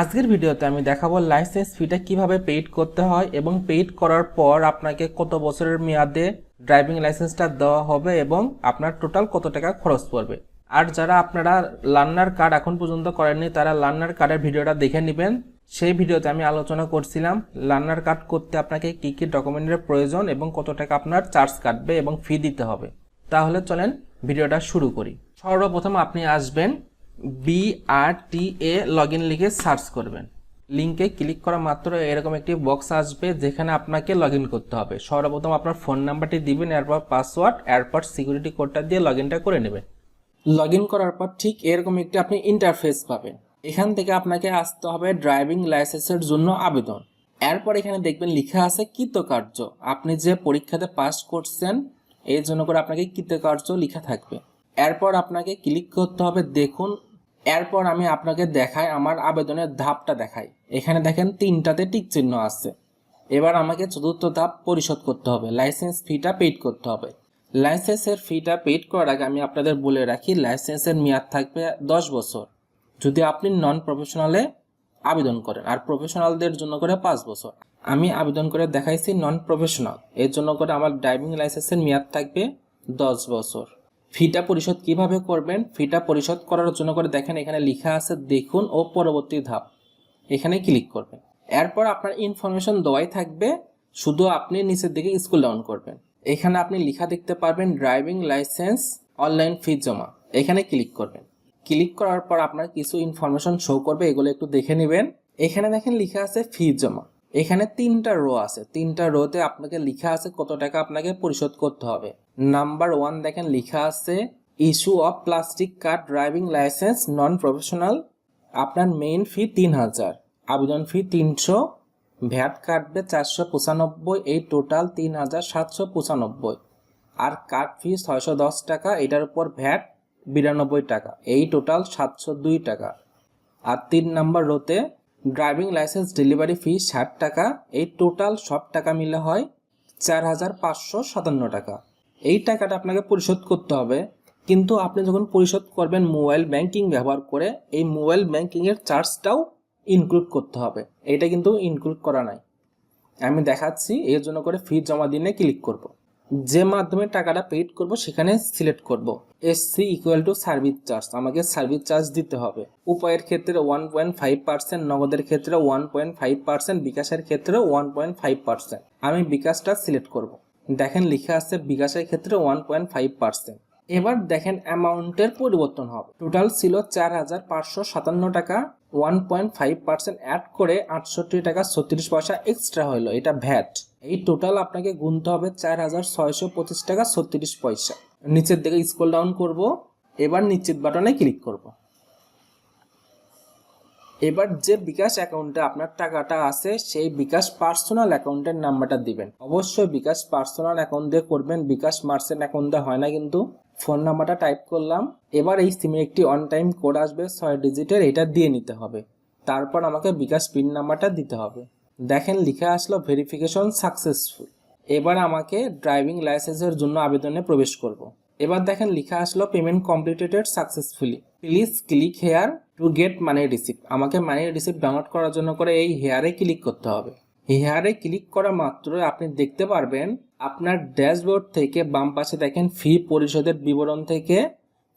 আজকের ভিডিওতে আমি দেখাবো লাইসেন্স ফিটা কিভাবে পেইড করতে হয় এবং পেইড করার পর আপনাকে কত বছরের মেয়াদে ড্রাইভিং লাইসেন্সটা দেওয়া হবে এবং আপনার টোটাল কত টাকা খরচ পড়বে। আর যারা আপনারা লার্নার কার্ড এখন পর্যন্ত করেননি তারা লার্নার কার্ডের ভিডিওটা দেখে নেবেন। সেই ভিডিওতে আমি আলোচনা করছিলাম লার্নার কার্ড করতে আপনাকে কি কি ডকুমেন্টের প্রয়োজন এবং কত টাকা আপনার চার্জ কাটবে এবং ফি দিতে হবে। তাহলে চলেন ভিডিওটা শুরু করি। সর্বপ্রথম আপনি আসবেন BRTA লগইন লিখে সার্চ করবেন। লিঙ্কে ক্লিক করা মাত্র এরকম একটি বক্স আসবে যেখানে আপনাকে লগইন করতে হবে। সর্বপ্রথম আপনার ফোন নাম্বারটি দিবেন, এরপর পাসওয়ার্ড, এরপর সিকিউরিটি কোডটা দিয়ে লগইনটা করে নেবেন। লগইন করার পর ঠিক এরকম একটি আপনি ইন্টারফেস পাবেন। এখান থেকে আপনাকে আসতে হবে ড্রাইভিং লাইসেন্সের জন্য আবেদন। এরপর এখানে দেখবেন লেখা আছে কৃতকার্য। আপনি যে পরীক্ষাতে পাস করছেন এর জন্য করে আপনাকে কৃতকার্য লেখা থাকবে। এরপর আপনাকে ক্লিক করতে হবে দেখুন। এরপর আমি আপনাকে দেখাই আমার আবেদনের ধাপটা দেখাই। এখানে দেখেন তিনটাতে টিক চিহ্ন আছে। এবার আমাকে চতুর্থ ধাপ পরিশোধ করতে হবে, লাইসেন্স ফিটা পেইড করতে হবে। লাইসেন্সের ফিটা পেইড করার আগে আমি আপনাদের বলে রাখি লাইসেন্সের মেয়াদ থাকবে 10 বছর যদি আপনি নন প্রফেশনালে আবেদন করেন, আর প্রফেশনালদের জন্য করে 5 বছর। আমি আবেদন করে দেখাইছি নন প্রফেশনাল, এর জন্য করে আমার ড্রাইভিং লাইসেন্সের মেয়াদ থাকবে 10 বছর। ফিটা পরিশোধ কিভাবে করবেন? ফিটা পরিশোধ করার জন্য করে দেখেন এখানে লেখা আছে দেখুন ও পরবর্তী ধাপ, এখানে ক্লিক করবেন। এরপর আপনার ইনফরমেশন দেওয়াই থাকবে, শুধু আপনি নিচের দিকে স্ক্রল ডাউন করবেন। এখানে আপনি লেখা দেখতে পারবেন ড্রাইভিং লাইসেন্স অনলাইন ফি জমা, এখানে ক্লিক করবেন। ক্লিক করার পর আপনার কিছু ইনফরমেশন শো করবে, এগুলো একটু দেখে নেবেন। এখানে দেখেন লেখা আছে ফি জমা। এখানে 3টা রো আছে, 3টা রোতে আপনাকে লেখা আছে কত টাকা আপনাকে পরিশোধ করতে হবে। নাম্বার 1 দেখেন লেখা আছে issue of plastic card driving licence non professional. আপনার মেইন ফি 3000, আবেদন ফি 300, ভ্যাট কাটবে 495, এই টোটাল 3795। আর কার্ড ফি 610 টাকা, এটার উপর ভ্যাট 92 টাকা, এই টোটাল 702 টাকা। আর 3 নাম্বার রোতে ড্রাইভিং লাইসেন্স ডেলিভারি ফি 60 টাকা, এই টোটাল সব টাকা মিলে হয় 4557 টাকা। এই টাকাটা আপনাকে পরিশোধ করতে হবে, কিন্তু আপনি যখন পরিশোধ করবেন মোবাইল ব্যাংকিং ব্যবহার করে, এই মোবাইল ব্যাংকিংয়ের চার্জটাও ইনক্লুড করতে হবে। এটা কিন্তু ইনক্লুড করা নাই, আমি দেখাচ্ছি। এর জন্য করে ফি জমা দিনে ক্লিক করব। যে মাধ্যমে টাকাটা পেইড করব সেখানে সিলেক্ট করব SC = সার্ভিস চার্জ, আমাকে সার্ভিস চার্জ দিতে হবে। উপায়ের ক্ষেত্রে 1.5%, নগদের ক্ষেত্রে 1.5%, বিকাশের ক্ষেত্রে 1.5%। আমি বিকাশটা সিলেক্ট করব। দেখেন লেখা আছে বিকাশের ক্ষেত্রে 1.5%। এবার দেখেন অ্যামাউন্টের পরিবর্তন হবে। টোটাল ছিল 4557 টাকা, 1.5% অ্যাড করে 68 টাকা 36 পয়সা এক্সট্রা হলো, এটা ভ্যাট। এই টোটাল আপনাকে গুনতে হবে 4625 টাকা 36 পয়সা। নিচের দিকে স্ক্রল ডাউন করব, এবার নিশ্চিত বাটনে ক্লিক করব। এবার যে বিকাশ অ্যাকাউন্টে আপনার টাকাটা আছে সেই বিকাশ পার্সোনাল অ্যাকাউন্টের নাম্বারটা দিবেন। অবশ্যই বিকাশ পার্সোনাল অ্যাকাউন্ট দিয়ে করবেন, বিকাশ মার্চেন্ট অ্যাকাউন্ট দিয়ে হয় না কিন্তু। ফোন নাম্বারটা টাইপ করলাম। এবার এই সিমে একটি অন টাইম কোড আসবে 6 ডিজিটের, এটা দিয়ে নিতে হবে। তারপর আমাকে বিকাশ পিন নাম্বারটা দিতে হবে। দেখেন লেখা আসলো ভেরিফিকেশন সাকসেসফুল। এবার আমাকে ড্রাইভিং লাইসেন্সের জন্য আবেদনে প্রবেশ করব। এবার দেখেন লেখা আসলো payment completed successfully, please click here to get money receipt. আমাকে মানি রিসিপ্ট ডাউনলোড করার জন্য করে এই হেয়ারে ক্লিক করতে হবে। হেয়ারে ক্লিক করা মাত্র আপনি দেখতে পারবেন আপনার ড্যাশবোর্ড থেকে বাম পাশে দেখেন ফি পরিশোধের বিবরণ থেকে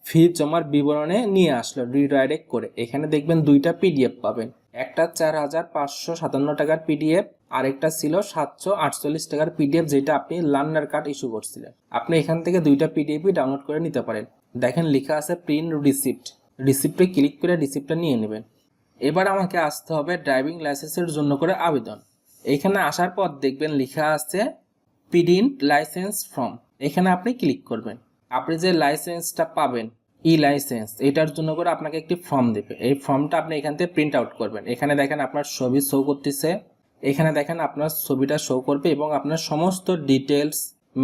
ফি জমার বিবরণে নিয়ে আসলো রিডাইরেক্ট করে। এখানে দেখবেন 2টা PDF পাবেন, একটা 4557 টাকার PDF, আরেকটা ছিল 748 টাকার PDF, যেটা আপনি লার্নার কার্ড ইস্যু করছিলেন। আপনি এখান থেকে 2টা PDF ডাউনলোড করে নিতে পারেন। দেখেন লেখা আছে প্রিন্ট রিসিপ্ট, রিসিপ্টে ক্লিক করে রিসিপ্টটা নিয়ে নেবেন। এবার আমাকে আসতে হবে ড্রাইভিং লাইসেন্সের জন্য করে আবেদন। এখানে আসার পর দেখবেন লেখা আছে প্রিন্ট লাইসেন্স ফর্ম, এখানে আপনি ক্লিক করবেন। আপনি যে লাইসেন্সটা পাবেন লাইসেন্স, এটার জন্য করে আপনাকে একটি ফর্ম দেবে। এই ফর্মটা আপনি এখান থেকে প্রিন্ট আউট করবেন। এখানে দেখেন আপনার ছবি শো করতেছে, এখানে দেখেন আপনার ছবিটা শো করবে এবং আপনার সমস্ত ডিটেলস,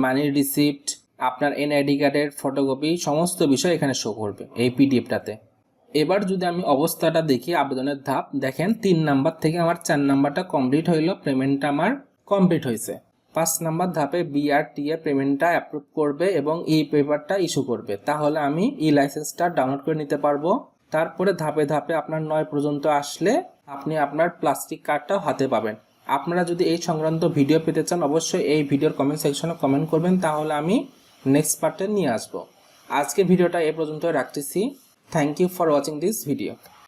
মানি রিসিপ্ট, আপনার NID কার্ডের ফটোকপি, সমস্ত বিষয় এখানে শো করবে এই PDFটাতে। এবার যদি আমি অবস্থাটা দেখি আবেদনের ধাপ, দেখেন 3 নাম্বার থেকে আমার 4 নাম্বারটা কমপ্লিট হইলো, পেমেন্টটা আমার কমপ্লিট হয়েছে। 5 নাম্বার ধাপে BRTA পেমেন্টটা অ্যাপ্রুভ করবে এবং এই পেপারটা ইস্যু করবে, তাহলে আমি লাইসেন্সটা ডাউনলোড করে নিতে পারবো। তারপরে ধাপে ধাপে আপনার 9 পর্যন্ত আসলে আপনি আপনার প্লাস্টিক কার্ডটাও হাতে পাবেন। আপনারা যদি এই সংক্রান্ত ভিডিও পেতে চান অবশ্যই এই ভিডিওর কমেন্ট সেকশনে কমেন্ট করবেন, তাহলে আমি নেক্সট পার্টে নিয়ে আসবো। আজকে ভিডিওটা এ পর্যন্ত রাখতেছি। Thank you for watching this video.